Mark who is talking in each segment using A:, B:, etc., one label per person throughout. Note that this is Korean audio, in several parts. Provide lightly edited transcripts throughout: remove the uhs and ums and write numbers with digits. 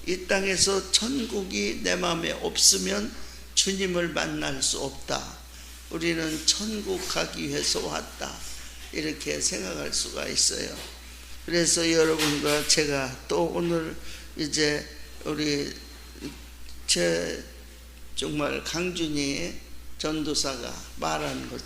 A: 이 땅에서 천국이 내 마음에 없으면 주님을 만날 수 없다. 우리는 천국 가기 위해서 왔다. 이렇게 생각할 수가 있어요. 그래서 여러분과 제가 또 오늘 이제 우리 정말 강준희 전도사가 말한 것,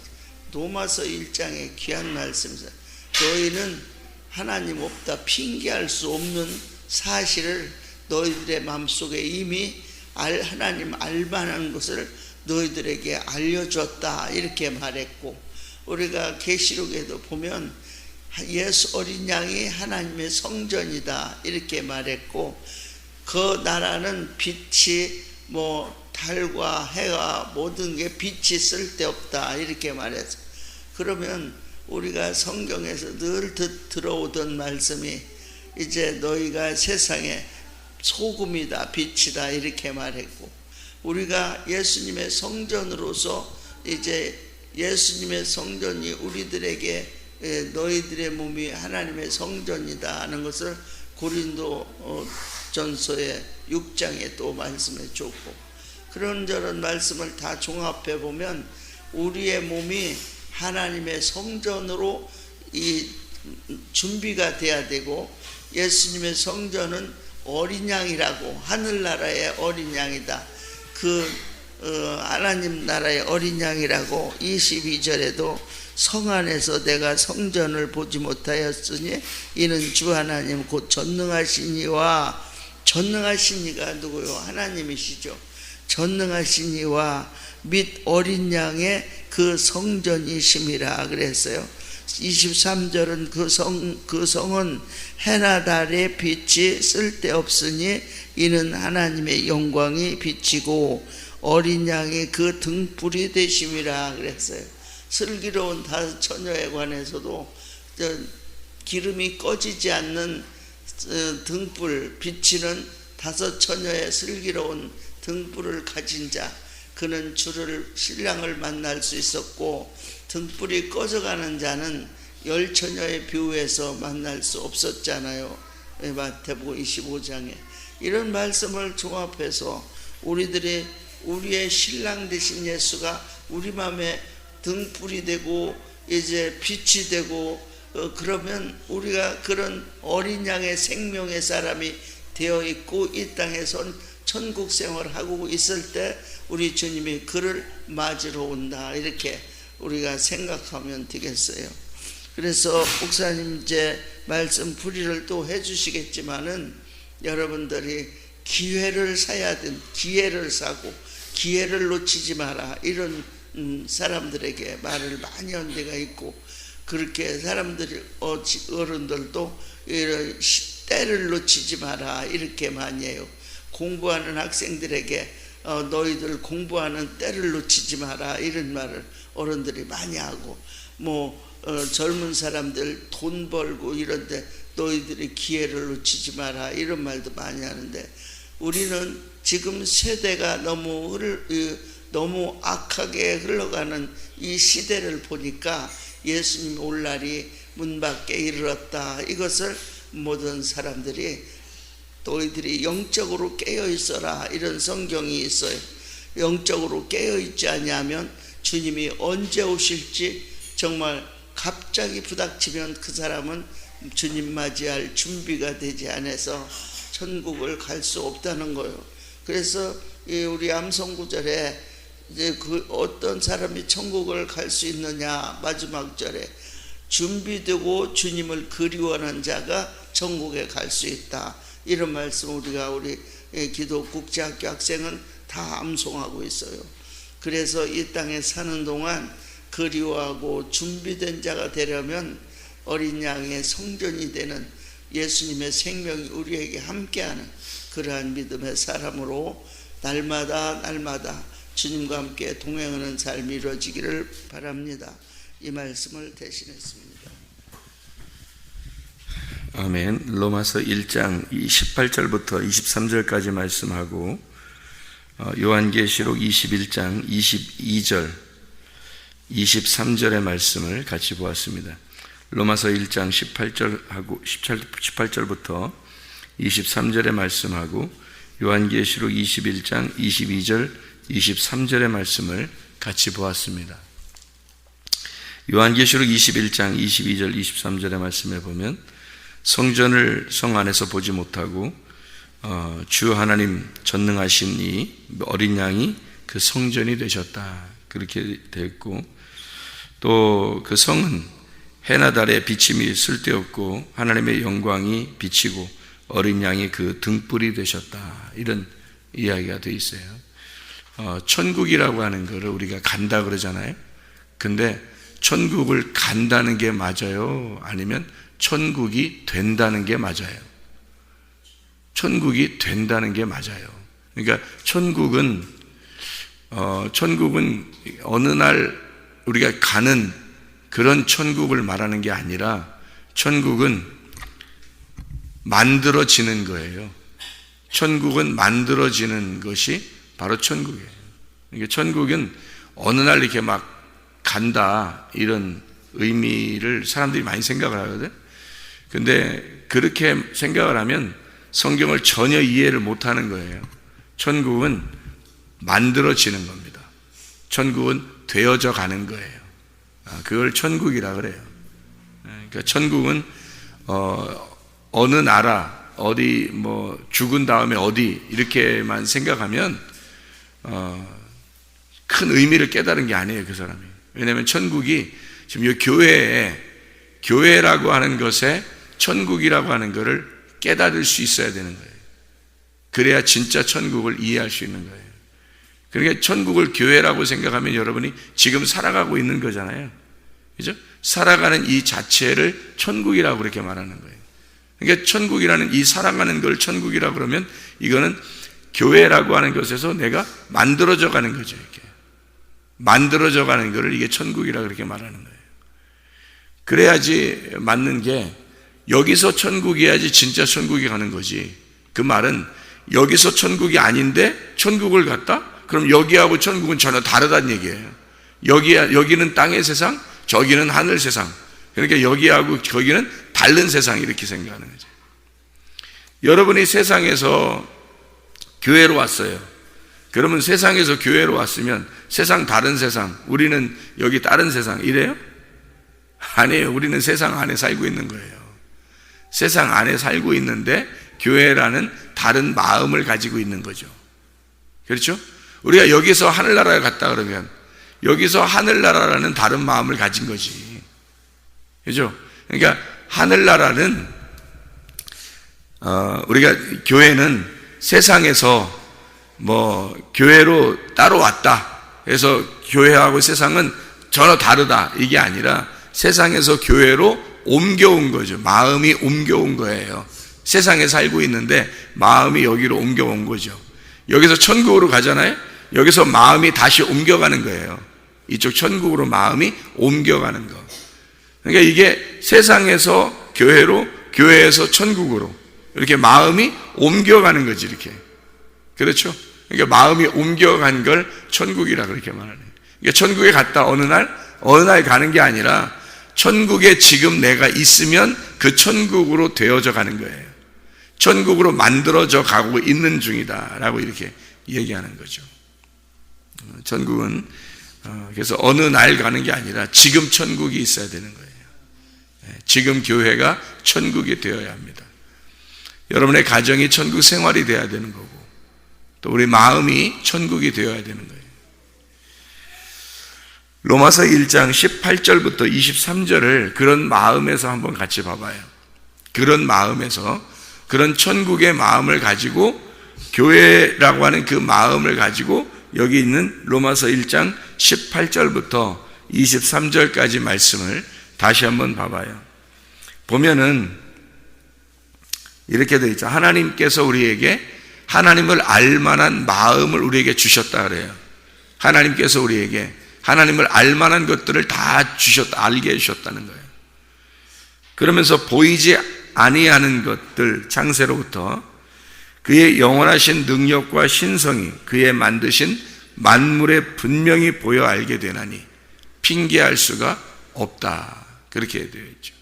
A: 로마서 1장의 귀한 말씀입니다. 너희는 하나님 없다 핑계할 수 없는 사실을 너희들의 마음속에 이미 하나님 알만한 것을 너희들에게 알려줬다. 이렇게 말했고, 우리가 계시록에도 보면 예수 어린 양이 하나님의 성전이다. 이렇게 말했고, 그 나라는 빛이 달과 해와 모든 게 빛이 쓸데없다. 이렇게 말했어. 그러면 우리가 성경에서 늘 들어오던 말씀이 이제 너희가 세상의 소금이다, 빛이다. 이렇게 말했고, 우리가 예수님의 성전으로서 이제 예수님의 성전이 우리들에게 너희들의 몸이 하나님의 성전이다 하는 것을 고린도 전서의 6장에 또 말씀해 줬고, 그런저런 말씀을 다 종합해 보면 우리의 몸이 하나님의 성전으로 이 준비가 돼야 되고, 예수님의 성전은 어린 양이라고, 하늘나라의 어린 양이다. 하나님 나라의 어린 양이라고 22절에도 성 안에서 내가 성전을 보지 못하였으니 이는 주 하나님 곧 전능하신 이와, 전능하신 이가 누구요? 하나님이시죠. 전능하신 이와 및 어린 양의 그 성전이심이라 그랬어요. 23절은 그 성은 해나 달의 빛이 쓸데없으니 이는 하나님의 영광이 비치고 어린 양이 그 등불이 되심이라 그랬어요. 슬기로운 다섯 처녀에 관해서도 기름이 꺼지지 않는 등불, 비치는 다섯 처녀의 슬기로운 등불을 가진 자, 그는 신랑을 만날 수 있었고, 등불이 꺼져가는 자는 열 처녀의 뷰에서 만날 수 없었잖아요. 마태복음 25장에 이런 말씀을 종합해서 우리의 신랑 되신 예수가 우리 마음에 등불이 되고 이제 빛이 되고, 그러면 우리가 그런 어린 양의 생명의 사람이 되어 있고 이 땅에선 천국 생활을 하고 있을 때 우리 주님이 그를 맞으러 온다. 이렇게 우리가 생각하면 되겠어요. 그래서 목사님 이제 말씀 풀이를 또 해주시겠지만은, 여러분들이 기회를 기회를 사고 기회를 놓치지 마라. 이런 사람들에게 말을 많이 한 데가 있고, 그렇게 사람들이 어른들도 이런 때를 놓치지 마라. 이렇게 많이 해요. 공부하는 학생들에게 너희들 공부하는 때를 놓치지 마라. 이런 말을 어른들이 많이 하고, 젊은 사람들 돈 벌고 이런데 너희들이 기회를 놓치지 마라. 이런 말도 많이 하는데, 우리는 지금 세대가 너무 악하게 흘러가는 이 시대를 보니까 예수님 올 날이 문 밖에 이르렀다. 이것을 모든 사람들이 너희들이 영적으로 깨어 있어라. 이런 성경이 있어요. 영적으로 깨어 있지 않냐면 주님이 언제 오실지 정말 갑자기 부닥치면 그 사람은 주님 맞이할 준비가 되지 않아서 천국을 갈 수 없다는 거예요. 그래서 우리 암송구절에 이제 어떤 사람이 천국을 갈 수 있느냐, 마지막 절에 준비되고 주님을 그리워하는 자가 천국에 갈 수 있다. 이런 말씀 우리 기독국제학교 학생은 다 암송하고 있어요. 그래서 이 땅에 사는 동안 그리워하고 준비된 자가 되려면 어린 양의 성전이 되는 예수님의 생명이 우리에게 함께하는 그러한 믿음의 사람으로 날마다 주님과 함께 동행하는 삶이 이루어지기를 바랍니다. 이 말씀을 대신했습니다.
B: 아멘. 로마서 1장 18절부터 23절까지 말씀하고, 요한계시록 21장 22절 23절의 말씀을 같이 보았습니다. 로마서 1장 18절부터 23절의 말씀하고 요한계시록 21장 22절 23절의 말씀을 같이 보았습니다. 요한계시록 21장 22절 23절의 말씀에 보면 성전을 성 안에서 보지 못하고 주 하나님 전능하신 이 어린 양이 그 성전이 되셨다, 그렇게 되었고, 또 그 성은 해나 달에 비침이 쓸데없고 하나님의 영광이 비치고 어린 양이 그 등불이 되셨다, 이런 이야기가 되어 있어요. 천국이라고 하는 것을 우리가 간다 그러잖아요. 근데 천국을 간다는 게 맞아요? 아니면 천국이 된다는 게 맞아요? 천국이 된다는 게 맞아요. 그러니까 천국은 어느 날 우리가 가는 그런 천국을 말하는 게 아니라 천국은 만들어지는 거예요. 천국은 만들어지는 것이 바로 천국이에요. 그러니까 천국은 어느 날 이렇게 막 간다, 이런 의미를 사람들이 많이 생각을 하거든. 근데 그렇게 생각을 하면 성경을 전혀 이해를 못하는 거예요. 천국은 만들어지는 겁니다. 천국은 되어져 가는 거예요. 그걸 천국이라 그래요. 그러니까 천국은 어느 나라, 어디 뭐 죽은 다음에 어디 이렇게만 생각하면 큰 의미를 깨달은 게 아니에요, 그 사람이. 왜냐하면 천국이 지금 이 교회라고 하는 것에 천국이라고 하는 것을 깨달을 수 있어야 되는 거예요. 그래야 진짜 천국을 이해할 수 있는 거예요. 그러니까 천국을 교회라고 생각하면 여러분이 지금 살아가고 있는 거잖아요. 그죠? 살아가는 이 자체를 천국이라고 그렇게 말하는 거예요. 그러니까 천국이라는 이 살아가는 걸 천국이라고 그러면 이거는 교회라고 하는 것에서 내가 만들어져 가는 거죠. 이렇게 만들어져 가는 거를 이게 천국이라고 그렇게 말하는 거예요. 그래야지 맞는 게, 여기서 천국이야지 진짜 천국이 가는 거지. 그 말은 여기서 천국이 아닌데 천국을 갔다? 그럼 여기하고 천국은 전혀 다르다는 얘기예요. 여기는 땅의 세상, 저기는 하늘 세상. 그러니까 여기하고 거기는 다른 세상, 이렇게 생각하는 거죠. 여러분이 세상에서 교회로 왔어요. 그러면 세상에서 교회로 왔으면 세상 다른 세상, 우리는 여기 다른 세상, 이래요? 아니에요. 우리는 세상 안에 살고 있는 거예요. 세상 안에 살고 있는데 교회라는 다른 마음을 가지고 있는 거죠. 그렇죠? 우리가 여기서 하늘나라에 갔다 그러면 여기서 하늘나라라는 다른 마음을 가진 거지. 그렇죠? 그러니까 하늘나라는 우리가 교회는 세상에서 뭐 교회로 따로 왔다, 그래서 교회하고 세상은 전혀 다르다, 이게 아니라 세상에서 교회로 옮겨온 거죠. 마음이 옮겨온 거예요. 세상에 살고 있는데 마음이 여기로 옮겨온 거죠. 여기서 천국으로 가잖아요. 여기서 마음이 다시 옮겨가는 거예요. 이쪽 천국으로 마음이 옮겨가는 거. 그러니까 이게 세상에서 교회로, 교회에서 천국으로 이렇게 마음이 옮겨가는 거지, 이렇게. 그렇죠? 그러니까 마음이 옮겨간 걸 천국이라 그렇게 말하는 거예요. 그러니까 천국에 갔다 어느 날 가는 게 아니라 천국에 지금 내가 있으면 그 천국으로 되어져 가는 거예요. 천국으로 만들어져 가고 있는 중이다라고 이렇게 얘기하는 거죠. 천국은 그래서 어느 날 가는 게 아니라 지금 천국이 있어야 되는 거예요. 지금 교회가 천국이 되어야 합니다. 여러분의 가정이 천국 생활이 되어야 되는 거고, 또 우리 마음이 천국이 되어야 되는 거예요. 로마서 1장 18절부터 23절을 그런 마음에서 한번 같이 봐봐요. 그런 마음에서, 그런 천국의 마음을 가지고, 교회라고 하는 그 마음을 가지고 여기 있는 로마서 1장 18절부터 23절까지 말씀을 다시 한번 봐봐요. 보면은 이렇게 되어 있죠. 하나님께서 우리에게 하나님을 알만한 마음을 우리에게 주셨다 그래요. 하나님께서 우리에게 하나님을 알만한 것들을 다 주셨다, 알게 해주셨다는 거예요. 그러면서 보이지 아니하는 것들, 창세로부터 그의 영원하신 능력과 신성이 그의 만드신 만물에 분명히 보여 알게 되나니 핑계할 수가 없다, 그렇게 되어 있죠.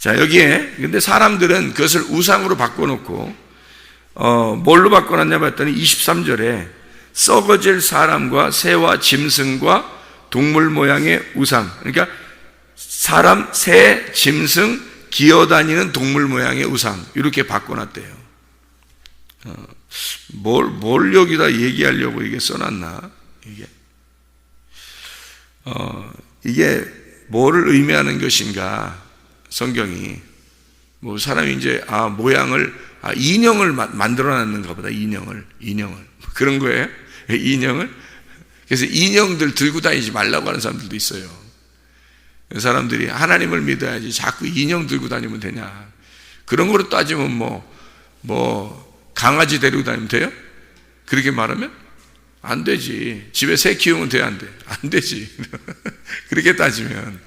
B: 자, 여기에 근데 사람들은 그것을 우상으로 바꿔놓고 뭘로 바꿔놨냐 봤더니 23절에 썩어질 사람과 새와 짐승과 동물 모양의 우상, 그러니까 사람, 새, 짐승, 기어다니는 동물 모양의 우상, 이렇게 바꿔놨대요. 뭘 여기다 얘기하려고 이게 써놨나? 이게 뭐를 의미하는 것인가? 성경이 뭐 사람이 이제 모양을 인형을 만들어놨는가 보다. 인형을 그런 거예요. 인형을. 그래서 인형들 들고 다니지 말라고 하는 사람들도 있어요. 사람들이 하나님을 믿어야지 자꾸 인형 들고 다니면 되냐. 그런 거로 따지면 뭐 강아지 데리고 다니면 돼요? 그렇게 말하면 안 되지. 집에 새 키우면 돼, 안 돼? 안 되지. 그렇게 따지면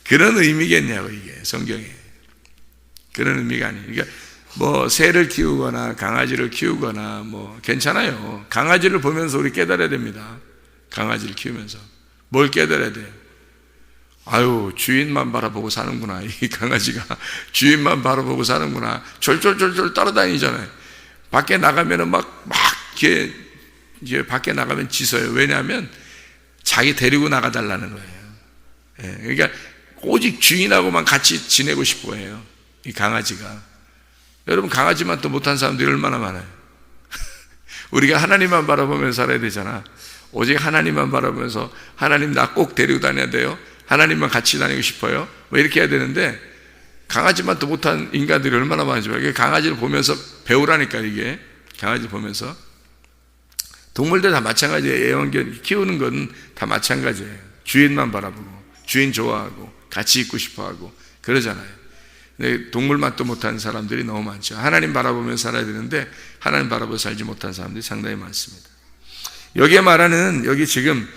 B: 그런 의미겠냐고, 이게 성경에. 그런 의미가 아니에요. 그러니까 뭐 새를 키우거나 강아지를 키우거나 뭐 괜찮아요. 강아지를 보면서 우리 깨달아야 됩니다. 강아지를 키우면서 뭘 깨달아야 돼요? 아유, 주인만 바라보고 사는구나. 이 강아지가 주인만 바라보고 사는구나. 졸졸졸졸 따라다니잖아요. 밖에 나가면은 막 이제 밖에 나가면 짖어요. 왜냐하면 자기 데리고 나가달라는 거예요. 예, 그러니까 오직 주인하고만 같이 지내고 싶어 해요, 이 강아지가. 여러분, 강아지만 또 못한 사람들이 얼마나 많아요. 우리가 하나님만 바라보면서 살아야 되잖아. 오직 하나님만 바라보면서 하나님 나 꼭 데리고 다녀야 돼요. 하나님만 같이 다니고 싶어요. 뭐 이렇게 해야 되는데 강아지만 또 못한 인간들이 얼마나 많은지 봐요. 강아지를 보면서 배우라니까, 이게. 강아지 보면서. 동물들 다 마찬가지예요. 애완견 키우는 건 다 마찬가지예요. 주인만 바라보고 주인 좋아하고 같이 있고 싶어하고 그러잖아요. 근데 동물만 또 못하는 사람들이 너무 많죠. 하나님 바라보면서 살아야 되는데 하나님 바라보고 살지 못한 사람들이 상당히 많습니다. 여기에 말하는, 여기 지금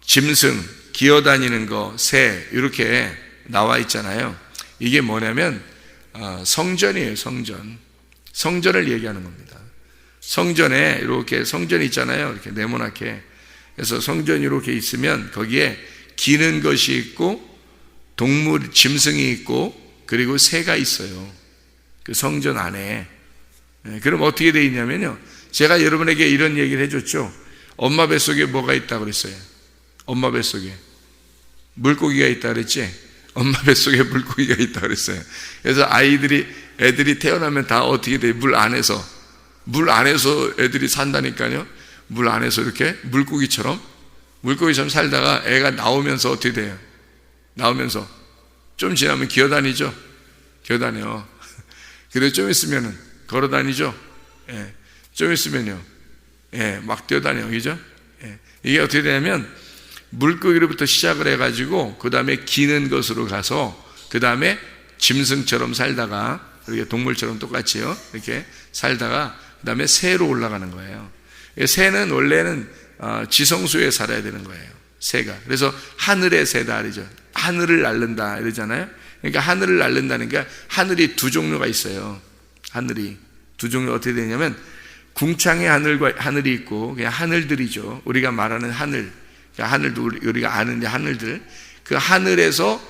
B: 짐승, 기어다니는 거, 새 이렇게 나와 있잖아요. 이게 뭐냐면 성전이에요. 성전을 얘기하는 겁니다. 성전에 이렇게 성전이 있잖아요. 이렇게 네모나게. 그래서 성전이 이렇게 있으면 거기에 기는 것이 있고 동물, 짐승이 있고 그리고 새가 있어요. 그 성전 안에. 그럼 어떻게 돼 있냐면요. 제가 여러분에게 이런 얘기를 해줬죠. 엄마 뱃속에 뭐가 있다고 그랬어요? 엄마 뱃속에 물고기가 있다 그랬지? 엄마 뱃속에 물고기가 있다 그랬어요. 그래서 애들이 태어나면 다 어떻게 돼요? 물 안에서 애들이 산다니까요. 물 안에서 이렇게 물고기처럼 살다가 애가 나오면서 어떻게 돼요? 나오면서 좀 지나면 기어다니죠. 그래서 좀 있으면은 걸어다니죠. 예. 좀 있으면요, 예, 막 뛰어다녀요. 그죠? 예. 이게 어떻게 되냐면 물고기로부터 시작을 해가지고 그 다음에 기는 것으로 가서 그 다음에 짐승처럼 살다가 이렇게 동물처럼 똑같이요, 이렇게 살다가 그 다음에 새로 올라가는 거예요. 새는 원래는 지성소에 살아야 되는 거예요. 새가. 그래서 하늘의 새다 그러죠. 하늘을 날른다 이러잖아요. 그러니까 하늘을 날른다니까 하늘이 두 종류가 있어요. 하늘이 두 종류. 어떻게 되냐면 궁창의 하늘과 하늘이 있고 그냥 하늘들이죠. 우리가 말하는 하늘, 하늘도 우리가 아는 하늘들. 그 하늘에서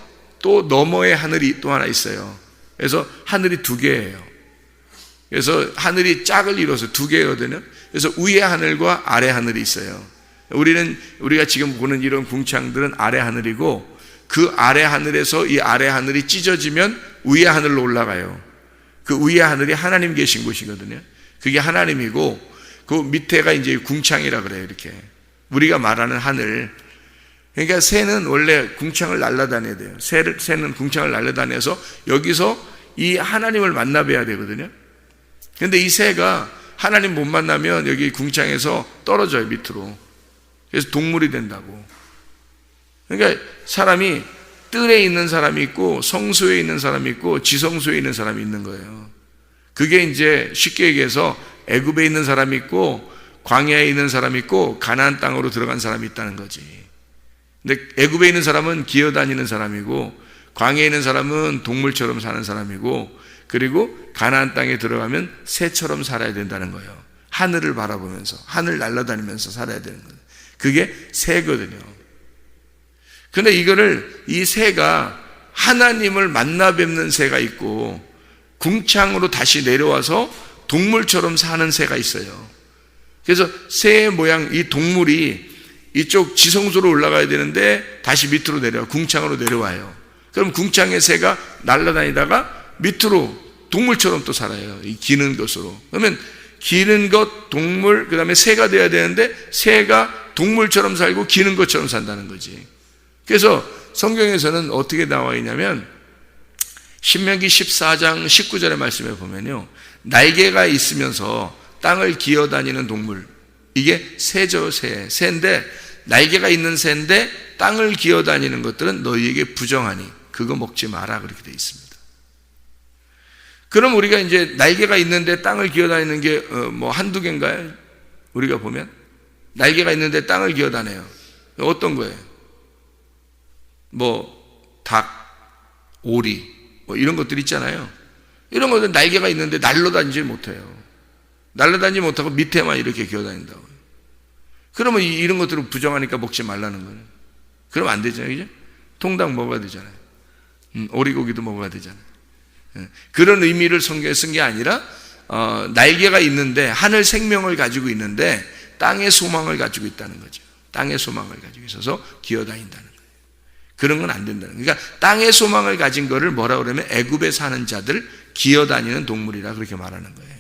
B: 또 너머의 하늘이 또 하나 있어요. 그래서 하늘이 두 개예요. 그래서 하늘이 짝을 이뤄서 두 개거든요. 그래서 위의 하늘과 아래 하늘이 있어요. 우리가 지금 보는 이런 궁창들은 아래 하늘이고 그 아래 하늘에서 이 아래 하늘이 찢어지면 위의 하늘로 올라가요. 그 위의 하늘이 하나님 계신 곳이거든요. 그게 하나님이고 그 밑에가 이제 궁창이라 그래요. 이렇게 우리가 말하는 하늘. 그러니까 새는 원래 궁창을 날아다녀야 돼요. 새는 궁창을 날아다녀서 여기서 이 하나님을 만나 뵈야 되거든요. 근데 이 새가 하나님 못 만나면 여기 궁창에서 떨어져요, 밑으로. 그래서 동물이 된다고. 그러니까 사람이 뜰에 있는 사람이 있고 성소에 있는 사람이 있고 지성소에 있는 사람이 있는 거예요. 그게 이제 쉽게 얘기해서 애굽에 있는 사람이 있고 광야에 있는 사람이 있고 가나안 땅으로 들어간 사람이 있다는 거지. 근데 애굽에 있는 사람은 기어다니는 사람이고 광야에 있는 사람은 동물처럼 사는 사람이고 그리고 가나안 땅에 들어가면 새처럼 살아야 된다는 거예요. 하늘을 바라보면서 하늘 날아다니면서 살아야 되는 거예요. 그게 새거든요. 근데 이거를 이 새가 하나님을 만나 뵙는 새가 있고 궁창으로 다시 내려와서 동물처럼 사는 새가 있어요. 그래서 새의 모양, 이 동물이 이쪽 지성소로 올라가야 되는데 다시 밑으로 내려와, 궁창으로 내려와요. 그럼 궁창의 새가 날아다니다가 밑으로 동물처럼 또 살아요. 이 기는 것으로. 그러면 기는 것, 동물, 그 다음에 새가 돼야 되는데 새가 동물처럼 살고 기는 것처럼 산다는 거지. 그래서 성경에서는 어떻게 나와 있냐면 신명기 14장 19절의 말씀에 보면요, 날개가 있으면서 땅을 기어다니는 동물, 이게 새죠. 새인데 날개가 있는 새인데 땅을 기어다니는 것들은 너희에게 부정하니 그거 먹지 마라, 그렇게 돼 있습니다. 그럼 우리가 이제 날개가 있는데 땅을 기어다니는 게 뭐 한두 개인가요? 우리가 보면 날개가 있는데 땅을 기어다녀요. 어떤 거예요? 뭐 닭, 오리 뭐 이런 것들 있잖아요. 이런 것들 날개가 있는데 날아다니지 못해요. 날아다니지 못하고 밑에만 이렇게 기어다닌다고요. 그러면 이런 것들을 부정하니까 먹지 말라는 거예요. 그러면 안 되잖아요. 그죠? 통닭 먹어야 되잖아요. 오리고기도 먹어야 되잖아요. 그런 의미를 성경에 쓴 게 아니라 날개가 있는데 하늘 생명을 가지고 있는데 땅의 소망을 가지고 있다는 거죠. 땅의 소망을 가지고 있어서 기어다닌다는 거예요. 그런 건 안 된다는 거예요. 그러니까 땅의 소망을 가진 거를 뭐라 그러면 애굽에 사는 자들, 기어다니는 동물이라 그렇게 말하는 거예요.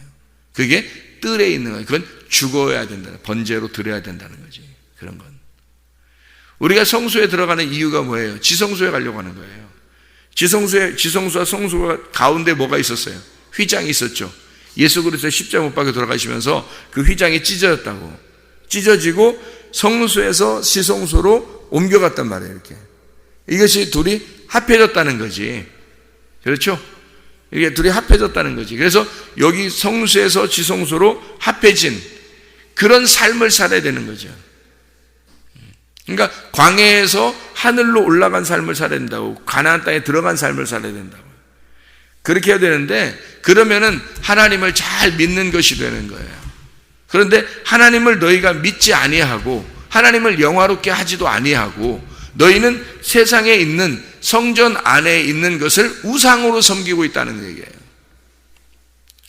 B: 그게 뜰에 있는 거예요. 그건 죽어야 된다는, 번제로 드려야 된다는 거지. 그런 건. 우리가 성소에 들어가는 이유가 뭐예요? 지성소에 가려고 하는 거예요. 지성소와 성소가 가운데 뭐가 있었어요? 휘장이 있었죠. 예수 그리스도 십자가 못 박혀 돌아가시면서 그 휘장이 찢어졌다고. 찢어지고 성소에서 지성소로 옮겨갔단 말이에요. 이렇게. 이것이 둘이 합해졌다는 거지. 그렇죠? 이게 둘이 합해졌다는 거지. 그래서 여기 성소에서 지성소로 합해진 그런 삶을 살아야 되는 거죠. 그러니까 광야에서 하늘로 올라간 삶을 살아야 된다고, 가나안 땅에 들어간 삶을 살아야 된다고. 그렇게 해야 되는데, 그러면은 하나님을 잘 믿는 것이 되는 거예요. 그런데 하나님을 너희가 믿지 아니하고 하나님을 영화롭게 하지도 아니하고 너희는 세상에 있는 성전 안에 있는 것을 우상으로 섬기고 있다는 얘기예요.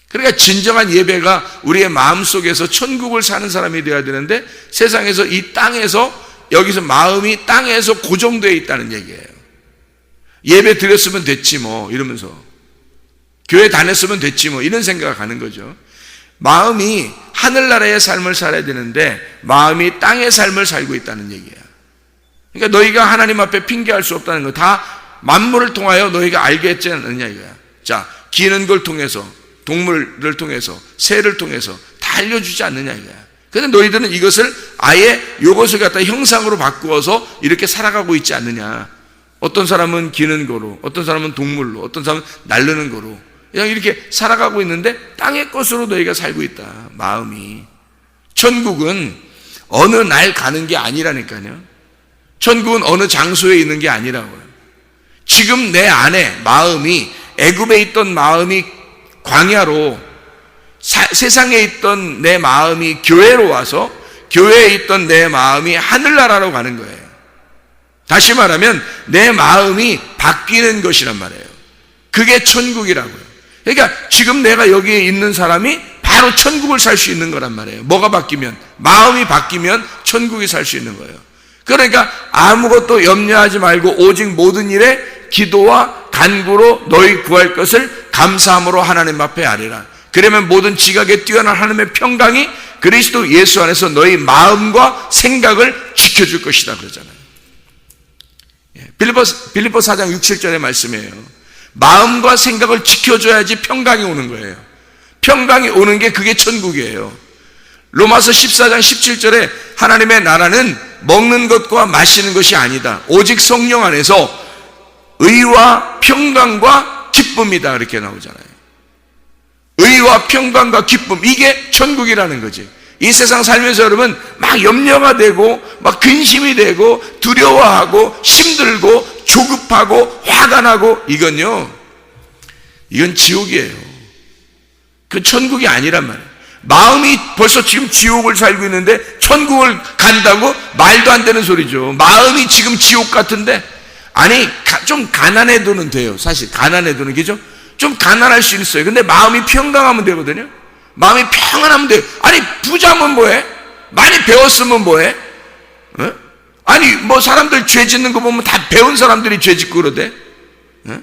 B: 그러니까 진정한 예배가 우리의 마음속에서 천국을 사는 사람이 되어야 되는데 세상에서 이 땅에서, 여기서 마음이 땅에서 고정되어 있다는 얘기예요. 예배 드렸으면 됐지 뭐 이러면서, 교회 다녔으면 됐지 뭐 이런 생각을 하는 거죠. 마음이 하늘나라의 삶을 살아야 되는데 마음이 땅의 삶을 살고 있다는 얘기예요. 그러니까 너희가 하나님 앞에 핑계할 수 없다는 거, 다 만물을 통하여 너희가 알겠지 않느냐 이거야. 자, 기는 걸 통해서, 동물을 통해서, 새를 통해서 다 알려주지 않느냐 이거야. 그런데 너희들은 이것을 아예 이것을 갖다 형상으로 바꾸어서 이렇게 살아가고 있지 않느냐. 어떤 사람은 기는 거로, 어떤 사람은 동물로, 어떤 사람은 날르는 거로 그냥 이렇게 살아가고 있는데 땅의 것으로 너희가 살고 있다. 마음이. 천국은 어느 날 가는 게 아니라니까요. 천국은 어느 장소에 있는 게 아니라고요. 지금 내 안에 마음이, 애굽에 있던 마음이 광야로, 세상에 있던 내 마음이 교회로 와서 교회에 있던 내 마음이 하늘나라로 가는 거예요. 다시 말하면 내 마음이 바뀌는 것이란 말이에요. 그게 천국이라고요. 그러니까 지금 내가 여기에 있는 사람이 바로 천국을 살 수 있는 거란 말이에요. 뭐가 바뀌면? 마음이 바뀌면 천국이 살 수 있는 거예요. 그러니까 아무것도 염려하지 말고 오직 모든 일에 기도와 간구로 너희 구할 것을 감사함으로 하나님 앞에 아뢰라. 그러면 모든 지각에 뛰어난 하나님의 평강이 그리스도 예수 안에서 너희 마음과 생각을 지켜줄 것이다 그러잖아요. 빌립보 4장 6, 7절의 말씀이에요. 마음과 생각을 지켜줘야지 평강이 오는 거예요. 평강이 오는 게 그게 천국이에요. 로마서 14장 17절에 하나님의 나라는 먹는 것과 마시는 것이 아니다. 오직 성령 안에서 의와 평강과 기쁨이다. 그렇게 나오잖아요. 의와 평강과 기쁨, 이게 천국이라는 거지. 이 세상 살면서 여러분 막 염려가 되고 막 근심이 되고 두려워하고 힘들고 조급하고 화가 나고, 이건 지옥이에요. 그 천국이 아니란 말이에요. 마음이 벌써 지금 지옥을 살고 있는데 천국을 간다고? 말도 안 되는 소리죠. 마음이 지금 지옥 같은데, 아니 좀 가난해도는 돼요. 사실 가난해도는, 그죠? 좀 가난할 수 있어요. 근데 마음이 평강하면 되거든요. 마음이 평안하면 돼요. 아니 부자면 뭐해? 많이 배웠으면 뭐해? 어? 아니 뭐 사람들 죄 짓는 거 보면 다 배운 사람들이 죄 짓고 그러대. 어?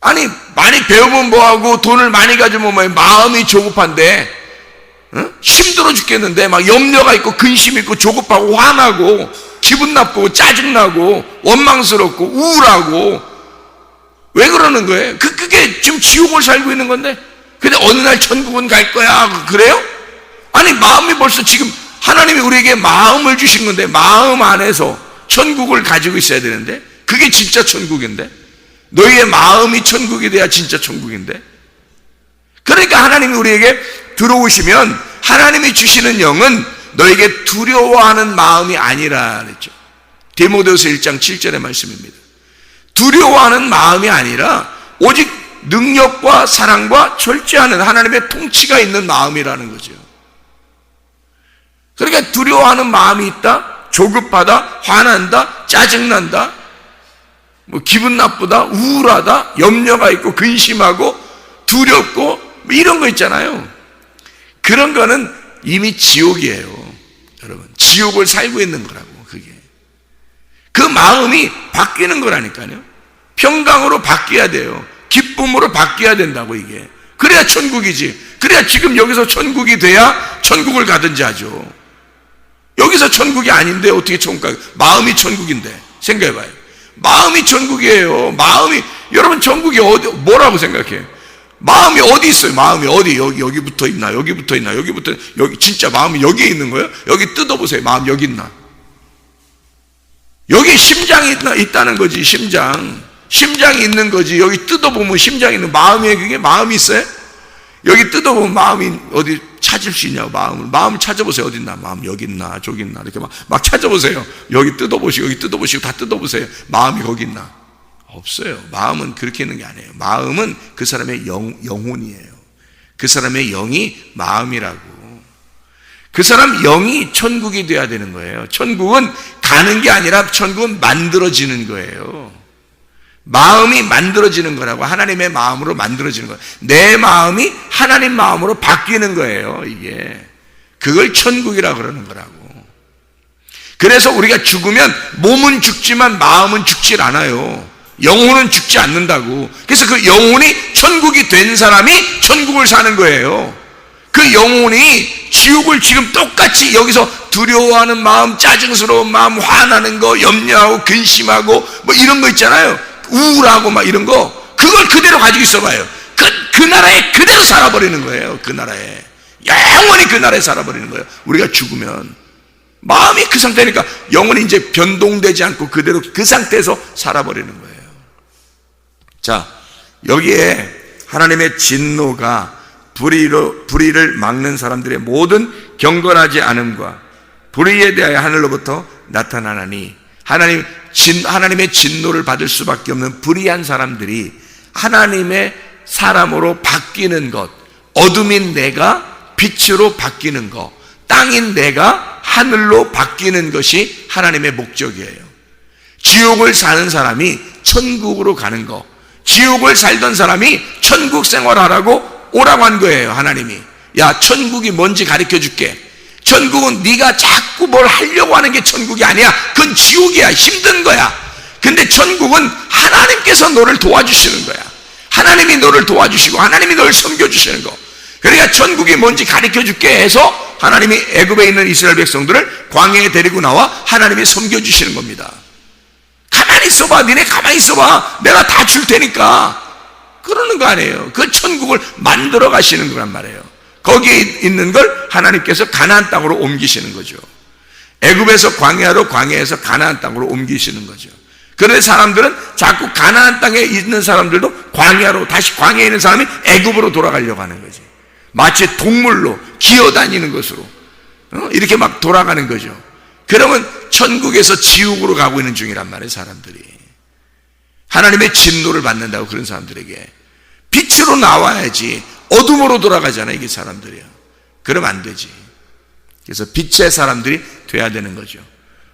B: 아니 많이 배우면 뭐하고 돈을 많이 가지면 뭐해? 마음이 조급한데, 어? 힘들어 죽겠는데 막 염려가 있고 근심 있고 조급하고 화나고 기분 나쁘고 짜증나고 원망스럽고 우울하고 왜 그러는 거예요? 그게 지금 지옥을 살고 있는 건데, 근데 어느 날 천국은 갈 거야 그래요? 아니 마음이 벌써 지금 하나님이 우리에게 마음을 주신 건데 마음 안에서 천국을 가지고 있어야 되는데, 그게 진짜 천국인데, 너희의 마음이 천국이 돼야 진짜 천국인데. 그러니까 하나님이 우리에게 들어오시면 하나님이 주시는 영은 너에게 두려워하는 마음이 아니라 그랬죠. 디모데후서 1장 7절의 말씀입니다. 두려워하는 마음이 아니라 오직 능력과 사랑과 절제하는 하나님의 통치가 있는 마음이라는 거죠. 그러니까 두려워하는 마음이 있다, 조급하다, 화난다, 짜증난다, 뭐 기분 나쁘다, 우울하다, 염려가 있고 근심하고 두렵고 뭐 이런 거 있잖아요. 그런 거는 이미 지옥이에요. 여러분, 지옥을 살고 있는 거라고. 그게 그 마음이 바뀌는 거라니까요. 평강으로 바뀌어야 돼요. 기쁨으로 바뀌어야 된다고. 이게 그래야 천국이지. 그래야 지금 여기서 천국이 돼야 천국을 가든지 하죠. 여기서 천국이 아닌데 어떻게 천국 가? 마음이 천국인데. 생각해봐요. 마음이 천국이에요. 마음이, 여러분 천국이 어디, 뭐라고 생각해요? 마음이 어디 있어요? 마음이 어디? 여기 붙어 있나? 여기 붙어 있나? 여기 붙어, 여기 진짜 마음이 여기에 있는 거예요? 여기 뜯어보세요. 마음 여기 있나? 여기 심장이 있다는 거지. 심장이 있는 거지. 여기 뜯어보면 심장이 있는, 마음에 그게 마음이 있어요? 여기 뜯어보면 마음이 어디 찾을 수 있냐고. 마음을 찾아보세요. 어디 있나? 마음 여기 있나? 저기 있나? 이렇게 막 찾아보세요. 여기 뜯어보시고 여기 뜯어보시고 다 뜯어보세요. 마음이 거기 있나? 없어요. 마음은 그렇게 있는 게 아니에요. 마음은 그 사람의 영혼이에요. 그 사람의 영이 마음이라고. 그 사람 영이 천국이 돼야 되는 거예요. 천국은 가는 게 아니라 천국은 만들어지는 거예요. 마음이 만들어지는 거라고. 하나님의 마음으로 만들어지는 거예요. 내 마음이 하나님 마음으로 바뀌는 거예요. 이게 그걸 천국이라고 그러는 거라고. 그래서 우리가 죽으면 몸은 죽지만 마음은 죽질 않아요. 영혼은 죽지 않는다고. 그래서 그 영혼이 천국이 된 사람이 천국을 사는 거예요. 그 영혼이 지옥을 지금 똑같이 여기서 두려워하는 마음, 짜증스러운 마음, 화나는 거, 염려하고 근심하고 뭐 이런 거 있잖아요. 우울하고 막 이런 거, 그걸 그대로 가지고 있어봐요. 그 나라에 그대로 살아버리는 거예요. 그 나라에 영원히 그 나라에 살아버리는 거예요. 우리가 죽으면 마음이 그 상태니까 영혼이 이제 변동되지 않고 그대로 그 상태에서 살아버리는 거예요. 자, 여기에 하나님의 진노가 불의를 막는 사람들의 모든 경건하지 않음과 불의에 대하여 하늘로부터 나타나나니, 하나님의 진노를 받을 수밖에 없는 불의한 사람들이 하나님의 사람으로 바뀌는 것, 어둠인 내가 빛으로 바뀌는 것, 땅인 내가 하늘로 바뀌는 것이 하나님의 목적이에요. 지옥을 사는 사람이 천국으로 가는 거, 지옥을 살던 사람이 천국 생활하라고 오라고 한 거예요. 하나님이, 야, 천국이 뭔지 가르쳐 줄게. 천국은 네가 자꾸 뭘 하려고 하는 게 천국이 아니야. 그건 지옥이야. 힘든 거야. 근데 천국은 하나님께서 너를 도와주시는 거야. 하나님이 너를 도와주시고 하나님이 너를 섬겨주시는 거. 그러니까 천국이 뭔지 가르쳐 줄게 해서 하나님이 애굽에 있는 이스라엘 백성들을 광야에 데리고 나와 하나님이 섬겨주시는 겁니다. 가만히 있어봐. 니네 가만히 있어봐. 내가 다 줄 테니까. 그러는 거 아니에요. 그 천국을 만들어 가시는 거란 말이에요. 거기에 있는 걸 하나님께서 가나안 땅으로 옮기시는 거죠. 애굽에서 광야로, 광야에서 가나안 땅으로 옮기시는 거죠. 그런데 사람들은 자꾸 가나안 땅에 있는 사람들도 광야로, 다시 광야에 있는 사람이 애굽으로 돌아가려고 하는 거지. 마치 동물로 기어다니는 것으로 이렇게 막 돌아가는 거죠. 그러면 천국에서 지옥으로 가고 있는 중이란 말이에요. 사람들이 하나님의 진노를 받는다고. 그런 사람들에게 빛으로 나와야지 어둠으로 돌아가잖아요. 이게 사람들이요. 그러면 안 되지. 그래서 빛의 사람들이 돼야 되는 거죠.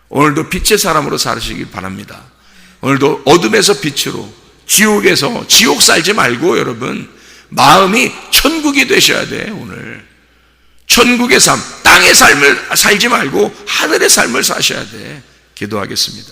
B: 오늘도 빛의 사람으로 사시길 바랍니다. 오늘도 어둠에서 빛으로, 지옥에서 지옥 살지 말고 여러분 마음이 천국이 되셔야 돼. 오늘 천국의 삶, 땅의 삶을 살지 말고 하늘의 삶을 사셔야 돼. 기도하겠습니다.